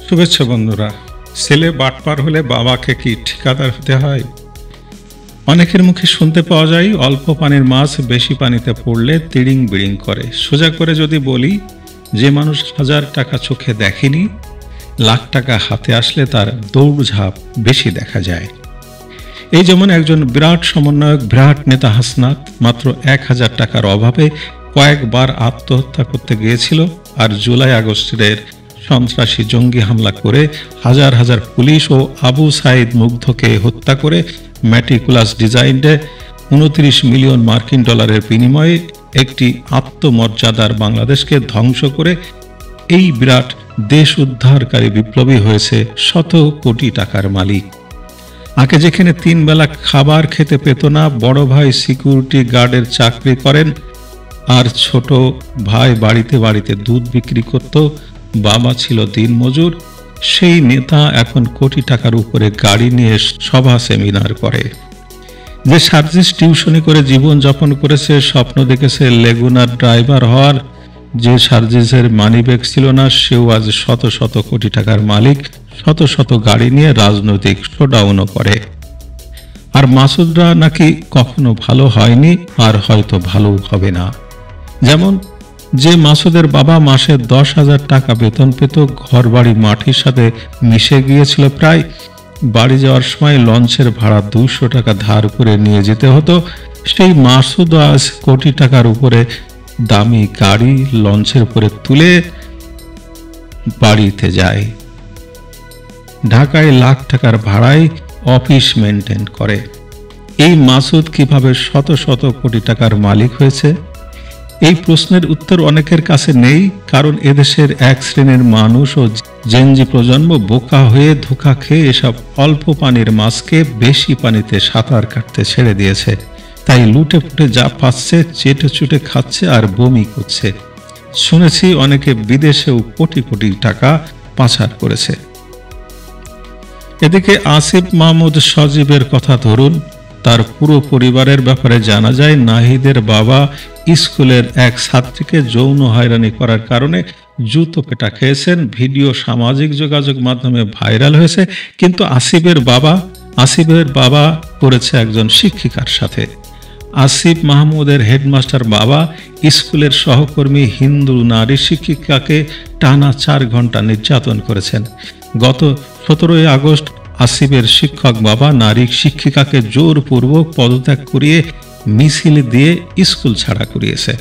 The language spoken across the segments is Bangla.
শুভেচ্ছা বন্ধুরা। ছেলে বাটপার হলে বাবাকে কি ঠিকাদার হতে হয়? অনেকের মুখে শুনতে পাওয়া যায় অল্প পানির মাছ বেশি পানিতে পড়লে তিড়িং বিড়িং করে। সোজা করে যদি বলি, যে মানুষ 1000 টাকা চোখে দেখেনি, লাখ টাকা হাতে আসলে তার দৌড়ঝাঁপ বেশি দেখা যায়। এই যেমন একজন বিরাট সমন্বয়ক, বিরাট নেতা হাসনাত মাত্র 1000 টাকার অভাবে কয়েকবার আত্মহত্যা করতে গিয়েছিল, আর জুলাই আগস্টের সন্ত্রাসী জঙ্গি হামলা করে হাজার হাজার পুলিশ ও আবু সাইদ মুগ্ধকে হত্যা করে ম্যাটিকুলাস ডিজাইনে 29 মিলিয়ন মার্কিন ডলারের বিনিময়ে একটি আত্মমর্যাদার বাংলাদেশকে ধ্বংস করে এই বিরাট দেশ উদ্ধারকারী বিপ্লবী হয়েছে শত কোটি টাকার মালিক। আগে যেখানে 3 বেলা খাবার খেতে পেত না, বড় ভাই সিকিউরিটি গার্ডের চাকরি করেন আর ছোট ভাই বাড়িতে বাড়িতে দুধ বিক্রি করত, বাবা ছিল দিনমজুর, সেই নেতা এখন কোটি টাকার উপরে গাড়ি নিয়ে সভা সেমিনার করে। যে সার্জিস টিউশনি করে জীবন যাপন করেছে, স্বপ্ন দেখেছে লেগুনার ড্রাইভার হওয়ার, যে সার্জিসের মানিব্যাগ ছিল না, সেও আজ শত শত কোটি টাকার মালিক, শত শত গাড়ি নিয়ে রাজনৈতিক শোডাউনও করে। আর মাসুদরা নাকি কখনো ভালো হয়নি, আর হয়তো ভালো হবে না। যেমন যে মাসুদের বাবা মাসে 10,000 টাকা বেতন পেত, ঘর বাড়ি মাটির সাথে মিশে গিয়েছিল প্রায়, বাড়ি যাওয়ার সময় লঞ্চের ভাড়া 200 টাকা ধার করে নিয়ে যেতে হতো, সেই মাসুদ আজ কোটি টাকার উপরে দামি গাড়ি লঞ্চের উপরে তুলে বাড়িতে যায়। ঢাকায় লাখ টাকার ভাড়ায় অফিস মেনটেন করে। এই মাসুদ কিভাবে শত শত কোটি টাকার মালিক হয়েছে? এই প্রশ্নের উত্তর অনেকের কাছে নেই, কারণ এদেশের এক শ্রেণীর মানুষ ও জেনজি প্রজন্ম বোকা হয়ে ধোঁকা খেয়ে এসব অল্প পানির মাছকে বেশি পানিতে সাঁতার কাটতে ছেড়ে দিয়েছে। তাই লুটে পুটে যা পাচ্ছে চেটে চুটে খাচ্ছে আর বমি করছে। শুনেছি অনেকে বিদেশেও কোটি কোটি টাকা পাচার করেছে। এদিকে আসিফ মাহমুদ সজীবের কথা ধরুন, তার পুরো পরিবারের ব্যাপারে জানা যায় নাহিদের বাবা স্কুলের এক ছাত্রীকে যৌন হয়রানি করার কারণে জুতো পেটা খেয়েছেন। ভিডিও সামাজিক যোগাযোগ মাধ্যমে ভাইরাল হয়েছে, কিন্তু আসিফের বাবা করেছে একজন শিক্ষিকার সাথে। আসিফ মাহমুদের হেডমাস্টার বাবা স্কুলের সহকর্মী হিন্দু নারী শিক্ষিকাকে টানা 4 ঘন্টা নির্যাতন করেছেন। গত 17 আগস্ট আসিফের শিক্ষক বাবা নারী শিক্ষিকাকে জোরপূর্বক পদত্যাগ করিয়ে মিছিল দিয়ে স্কুল ছাড়া করিয়েছে।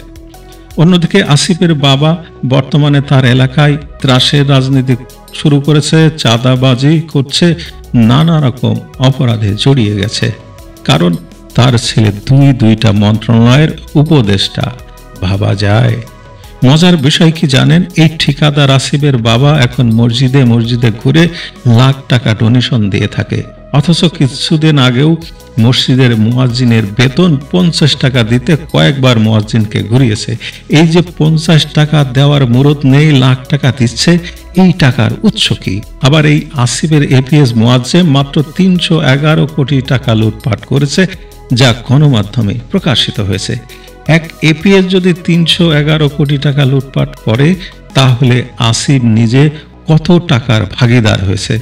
অন্যদিকে আসিফের বাবা বর্তমানে তার এলাকায় ত্রাসের রাজনীতি শুরু করেছে, চাঁদাবাজি করছে, নানা রকম অপরাধে জড়িয়ে গেছে, কারণ তার ছেলে দুইটা মন্ত্রণালয়ের উপদেষ্টা। ভাবা যায়। মজার বিষয় কি জানেন? এই ঠিকাদার আসিফের বাবা এখন মসজিদে মসজিদে ঘুরে লাখ টাকা ডোনেশন দিয়ে থাকে, অথচ কিছুদিন আগেও মসজিদের মুয়াজ্জিনের বেতন 50 টাকা দিতে কয়েকবার মুয়াজ্জিনকে ঘুরিয়েছে। এই যে 50 টাকা দেওয়ার মুরত নেই, লাখ টাকা দিচ্ছে, এই টাকার উৎস কি? আবার এই আসিফের এপিএস মুয়াজ্জিন মাত্র 311 কোটি টাকা লুটপাট করেছে, যা গণমাধ্যমে প্রকাশিত হয়েছে। এক এপিএস যদি 311 কোটি টাকা লুটপাট করে, তাহলে আসিফ নিজে কত টাকার ভাগিদার হয়েছে?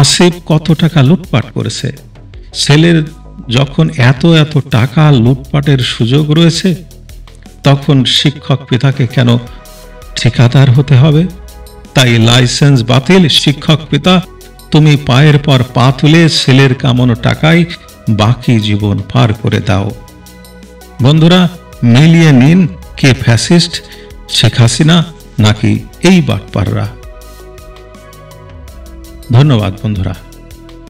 আসিফ কত টাকা লুটপাট করেছে? ছেলের যখন এত টাকা লুটপাটের সুযোগ রয়েছে, তখন শিক্ষক পিতাকে কেন ঠিকাদার হতে হবে? তাই লাইসেন্স বাতিল। শিক্ষক পিতা, তুমি পায়ের পর পা তুলে ছেলের কামানো টাকায় বাকি জীবন পার করে দাও। বন্ধুরা, মিলিয়ে নিন, কে ফ্যাসিস্ট, শেখ হাসিনা নাকি এই বাটপাররা? ধন্যবাদ বন্ধুরা।